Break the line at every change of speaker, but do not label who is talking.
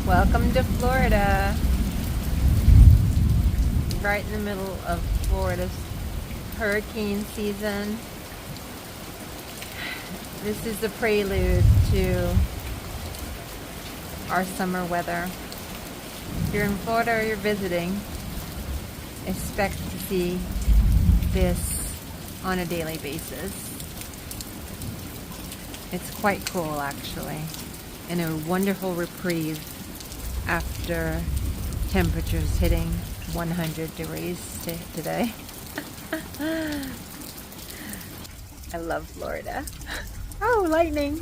Welcome to Florida. Right in the middle of Florida's hurricane season. This is the prelude to our summer weather. If you're in Florida or you're visiting, expect to see this on a daily basis. It's quite cool, actually, and a wonderful reprieve after temperatures hitting 100 degrees today. I love Florida. Oh, lightning!